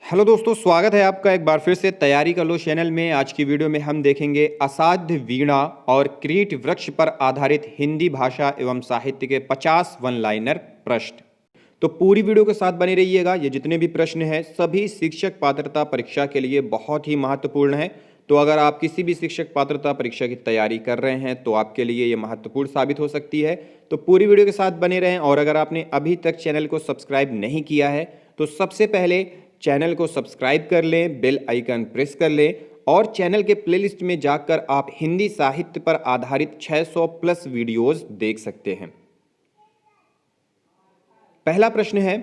Hello दोस्तों, स्वागत है आपका एक बार फिर से तैयारी कर लो चैनल में। आज की वीडियो में हम देखेंगे असाध्य वीणा और क्रीट वृक्ष पर आधारित हिंदी भाषा एवं साहित्य के 50 वन लाइनर प्रश्न। तो पूरी वीडियो के साथ बने रहिएगा। ये जितने भी प्रश्न हैं सभी शिक्षक पात्रता परीक्षा के लिए बहुत ही महत्वपूर्ण है। तो अगर आप किसी भी शिक्षक पात्रता परीक्षा की तैयारी कर रहे हैं तो आपके लिए ये महत्वपूर्ण साबित हो सकती है। तो पूरी वीडियो के साथ बने रहें। और अगर आपने अभी तक चैनल को सब्सक्राइब नहीं किया है तो सबसे पहले चैनल को सब्सक्राइब कर लें, बेल आइकन प्रेस कर लें और चैनल के प्लेलिस्ट में जाकर आप हिंदी साहित्य पर आधारित 600 प्लस वीडियोस देख सकते हैं। पहला प्रश्न है,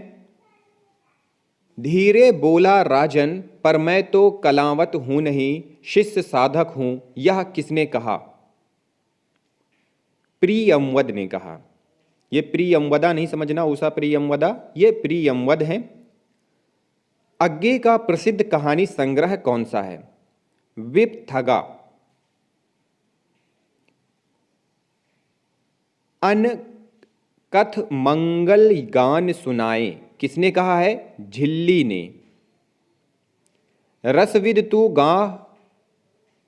धीरे बोला राजन पर मैं तो कलावत हूं नहीं, शिष्य साधक हूं, यह किसने कहा? प्रियंवद ने कहा। यह प्रियंवदा नहीं समझना, उषा प्रियंवदा, ये प्रियंवद है। अज्ञे का प्रसिद्ध कहानी संग्रह कौन सा है? विपथगा। अन कथ मंगल गान सुनाए, किसने कहा है? झिल्ली ने। रसविद तू गाह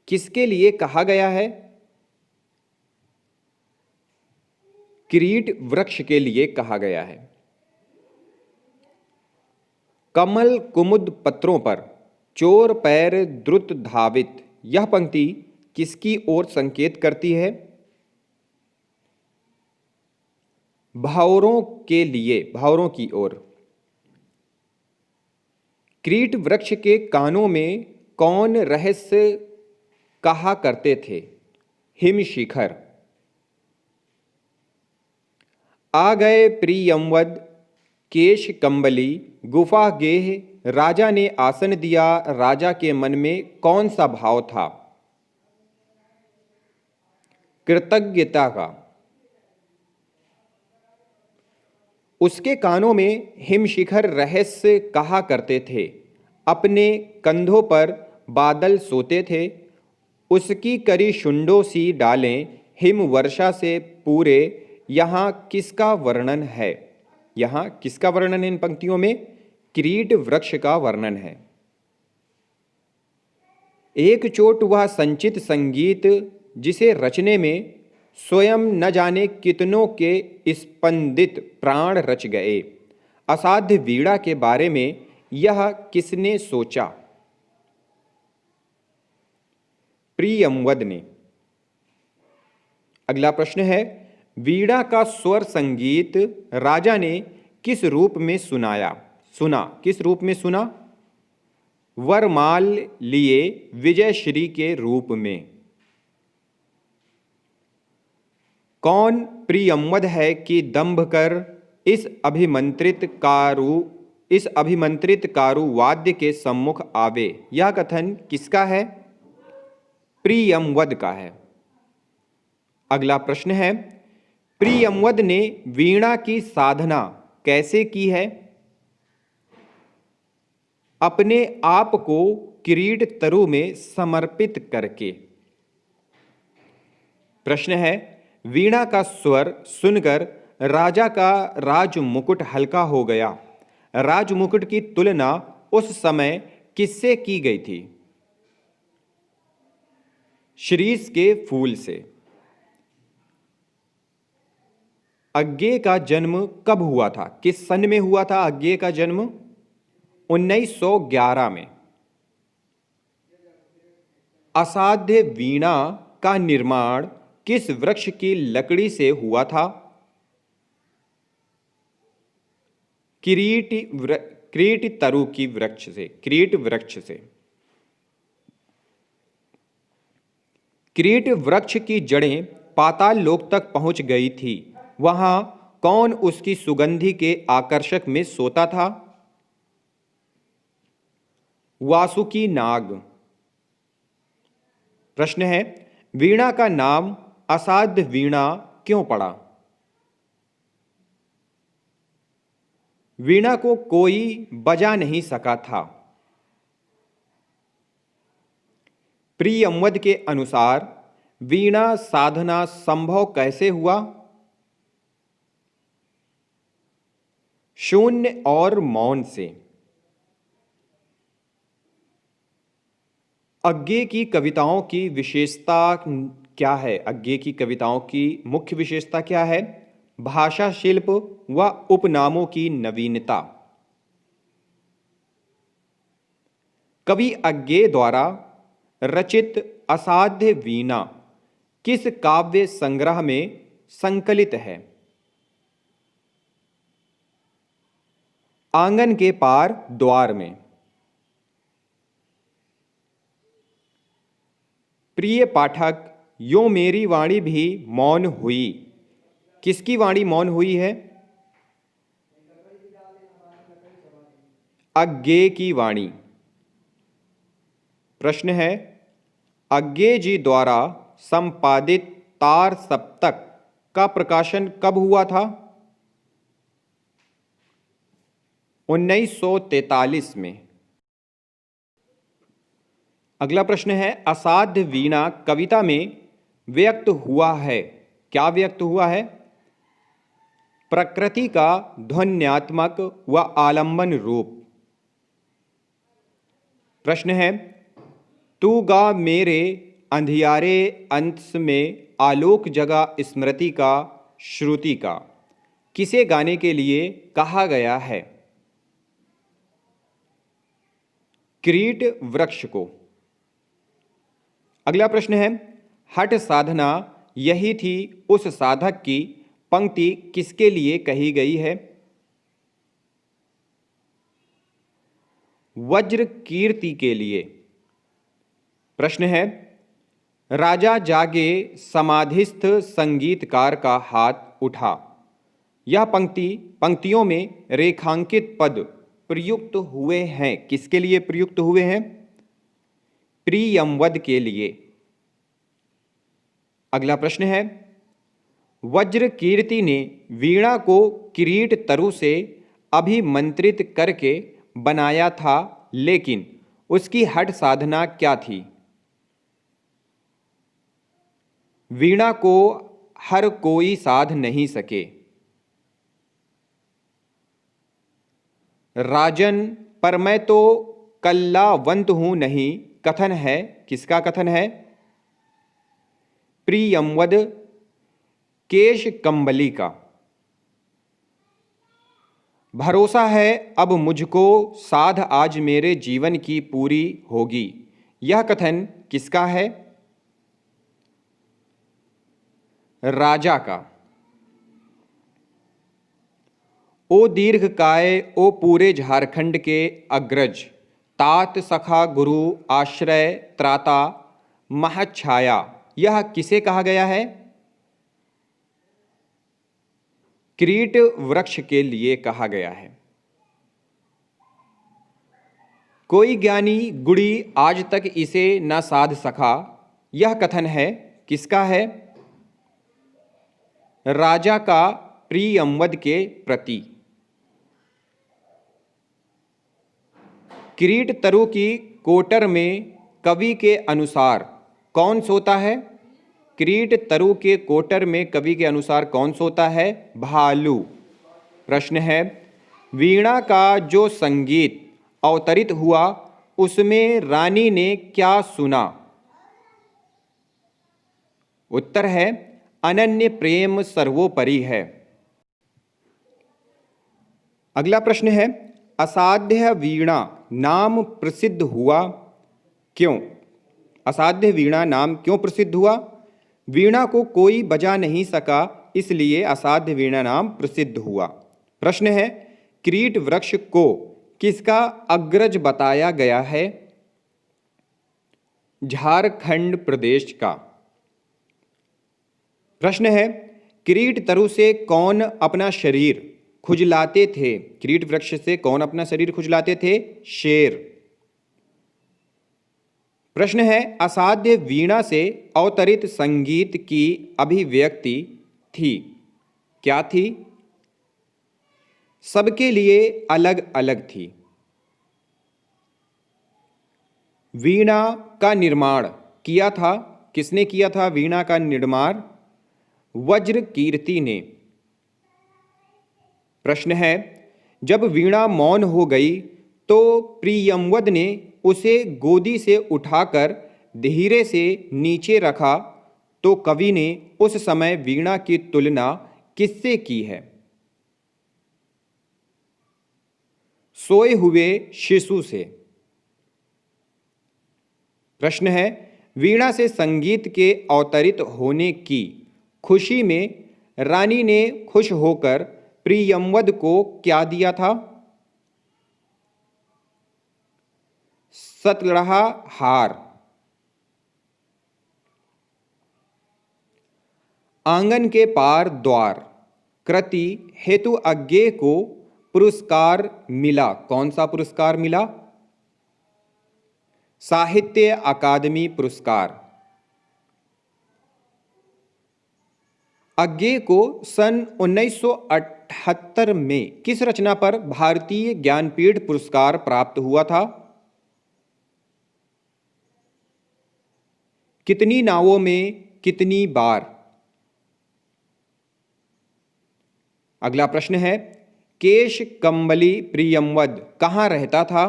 किसके लिए कहा गया है? क्रीट वृक्ष के लिए कहा गया है। कमल कुमुद पत्रों पर चोर पैर द्रुत धावित, यह पंक्ति किसकी ओर संकेत करती है? भावरों के लिए, भावरों की ओर। क्रीट वृक्ष के कानों में कौन रहस्य कहा करते थे? हिमशिखर। आ गए प्रियंवद केश कंबली, गुफा गेह, राजा ने आसन दिया, राजा के मन में कौन सा भाव था? कृतज्ञता का। उसके कानों में हिमशिखर रहस्य कहा करते थे, अपने कंधों पर बादल सोते थे, उसकी करी शुंडों सी डालें हिम वर्षा से पूरे, यहाँ किसका वर्णन है? यहाँ किसका वर्णन है इन पंक्तियों में? क्रीट वृक्ष का वर्णन है। एक चोट वह संचित संगीत जिसे रचने में स्वयं न जाने कितनों के स्पंदित प्राण रच गए, असाध्य वीणा के बारे में यह किसने सोचा? प्रियंवद ने। अगला प्रश्न है, वीणा का स्वर संगीत राजा ने किस रूप में सुना? किस रूप में सुना? वरमाल लिए विजय श्री के रूप में। कौन प्रियंवद है कि दंभ कर इस अभिमंत्रित कारु वाद्य के सम्मुख आवे? यह कथन किसका है? प्रियंवद का है। अगला प्रश्न है, प्रियंवद ने वीणा की साधना कैसे की है? अपने आप को क्रीट तरु में समर्पित करके। प्रश्न है, वीणा का स्वर सुनकर राजा का राजमुकुट हल्का हो गया, राजमुकुट की तुलना उस समय किससे की गई थी? शीरीष के फूल से। अज्ञे का जन्म कब हुआ था? किस सन में हुआ था अज्ञे का जन्म? 1911 में। असाध्य वीणा का निर्माण किस वृक्ष की लकड़ी से हुआ था? क्रीट तरु की वृक्ष से, क्रीट वृक्ष से। क्रीट वृक्ष की जड़ें पाताल लोक तक पहुंच गई थी, वहां कौन उसकी सुगंधि के आकर्षक में सोता था? वासुकी नाग। प्रश्न है, वीणा का नाम असाध्य वीणा क्यों पड़ा? वीणा को कोई बजा नहीं सका था। प्रियंवद के अनुसार वीणा साधना संभव कैसे हुआ? शून्य और मौन से। अज्ञे की कविताओं की विशेषता क्या है? अज्ञे की कविताओं की मुख्य विशेषता क्या है? भाषा शिल्प व उपनामों की नवीनता। कवि अज्ञे द्वारा रचित असाध्य वीणा किस काव्य संग्रह में संकलित है? आंगन के पार द्वार में। प्रिय पाठक, यो मेरी वाणी भी मौन हुई। किसकी वाणी मौन हुई है? अज्ञे की वाणी। प्रश्न है, अज्ञे जी द्वारा संपादित तार सप्तक का प्रकाशन कब हुआ था? 1943 में। अगला प्रश्न है, असाध्य वीणा कविता में व्यक्त हुआ है। क्या व्यक्त हुआ है? प्रकृति का ध्वन्यात्मक व आलंबन रूप। प्रश्न है, तू गा मेरे अंधियारे अंश में आलोक जगा स्मृति का श्रुति का किसे गाने के लिए कहा गया है? क्रीट वृक्ष को। अगला प्रश्न है, हठ साधना यही थी उस साधक की पंक्ति किसके लिए कही गई है? वज्र कीर्ति के लिए। प्रश्न है, राजा जागे समाधिस्थ संगीतकार का हाथ उठा। यह पंक्तियों में रेखांकित पद प्रयुक्त हुए हैं। किसके लिए प्रयुक्त हुए हैं? प्रियंवद के लिए। अगला प्रश्न है, वज्र कीर्ति ने वीणा को किरीट तरु से अभिमंत्रित करके बनाया था, लेकिन उसकी हठ साधना क्या थी? वीणा को हर कोई साध नहीं सके। राजन पर मैं तो कल्लावंत हूं नहीं कथन है। किसका कथन है? प्रियंवद केश कंबली का। भरोसा है अब मुझको साध आज मेरे जीवन की पूरी होगी। यह कथन किसका है? राजा का। ओ दीर्घकाय ओ पूरे झारखंड के अग्रज, तात सखा गुरु आश्रय त्राता महच्छाया, यह किसे कहा गया है? क्रीट वृक्ष के लिए कहा गया है। कोई ज्ञानी गुड़ी आज तक इसे न साध सका, यह कथन है किसका है? राजा का प्रियंवद के प्रति। किरीट तरु की कोटर में कवि के अनुसार कौन सोता है? किरीट तरु के कोटर में कवि के अनुसार कौन सोता है? भालू। प्रश्न है, वीणा का जो संगीत अवतरित हुआ उसमें रानी ने क्या सुना? उत्तर है, अनन्य प्रेम सर्वोपरि है। अगला प्रश्न है, असाध्य वीणा नाम प्रसिद्ध हुआ क्यों? असाध्य वीणा नाम क्यों प्रसिद्ध हुआ? वीणा को कोई बजा नहीं सका, इसलिए असाध्य वीणा नाम प्रसिद्ध हुआ। प्रश्न है, क्रीट वृक्ष को किसका अग्रज बताया गया है? झारखंड प्रदेश का। प्रश्न है, किरीट तरु से कौन अपना शरीर खुजलाते थे? किरीट वृक्ष से कौन अपना शरीर खुजलाते थे? शेर। प्रश्न है, असाध्य वीणा से अवतरित संगीत की अभिव्यक्ति थी, क्या थी? सबके लिए अलग अलग थी। वीणा का निर्माण किया था, किसने किया था वीणा का निर्माण? वज्र कीर्ति ने। प्रश्न है, जब वीणा मौन हो गई तो प्रियंवद ने उसे गोदी से उठाकर धीरे से नीचे रखा तो कवि ने उस समय वीणा की तुलना किससे की है? सोए हुए शिशु से। प्रश्न है, वीणा से संगीत के अवतरित होने की खुशी में रानी ने खुश होकर प्रियंवद को क्या दिया था? सतलड़ा हार। आंगन के पार द्वार कृति हेतु अज्ञेय को पुरस्कार मिला। कौन सा पुरस्कार मिला? साहित्य अकादमी पुरस्कार। अज्ञेय को सन 1978 में किस रचना पर भारतीय ज्ञानपीठ पुरस्कार प्राप्त हुआ था? कितनी नावों में कितनी बार। अगला प्रश्न है, केश कंबली प्रियंवद कहां रहता था?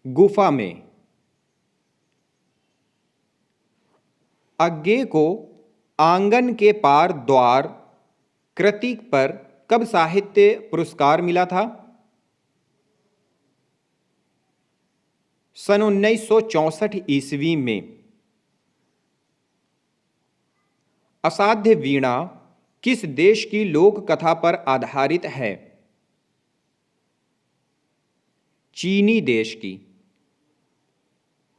गुफा में। अज्ञेय को आंगन के पार द्वार कृति पर कब साहित्य पुरस्कार मिला था? सन 1964 ईस्वी में। असाध्य वीणा किस देश की लोक कथा पर आधारित है? चीनी देश की।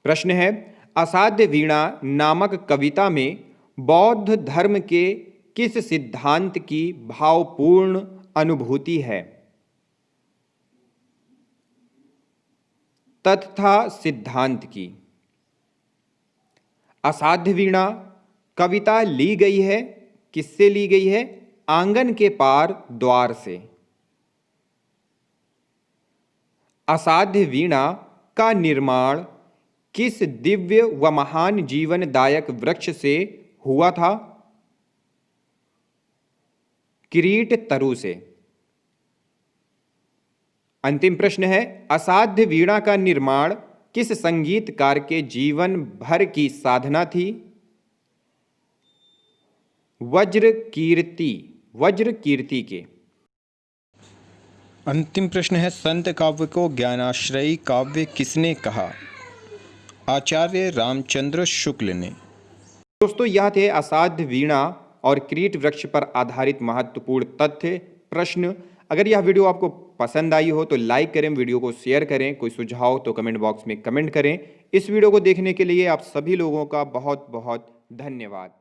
प्रश्न है, असाध्य वीणा नामक कविता में बौद्ध धर्म के किस सिद्धांत की भावपूर्ण अनुभूति है? तत्था सिद्धांत की। असाध्य वीणा कविता ली गई है, किससे ली गई है? आंगन के पार द्वार से। असाध्य वीणा का निर्माण किस दिव्य व महान जीवनदायक वृक्ष से हुआ था? किरीट तरु से। अंतिम प्रश्न है, असाध्य वीणा का निर्माण किस संगीतकार के जीवन भर की साधना थी? वज्र कीर्ति के। अंतिम प्रश्न है, संत काव्य को ज्ञानाश्रयी काव्य किसने कहा? आचार्य रामचंद्र शुक्ल ने। दोस्तों, यह थे असाध्य वीणा और किरीट वृक्ष पर आधारित महत्वपूर्ण तथ्य प्रश्न। अगर यह वीडियो आपको पसंद आई हो तो लाइक करें, वीडियो को शेयर करें, कोई सुझाव तो कमेंट बॉक्स में कमेंट करें। इस वीडियो को देखने के लिए आप सभी लोगों का बहुत बहुत धन्यवाद।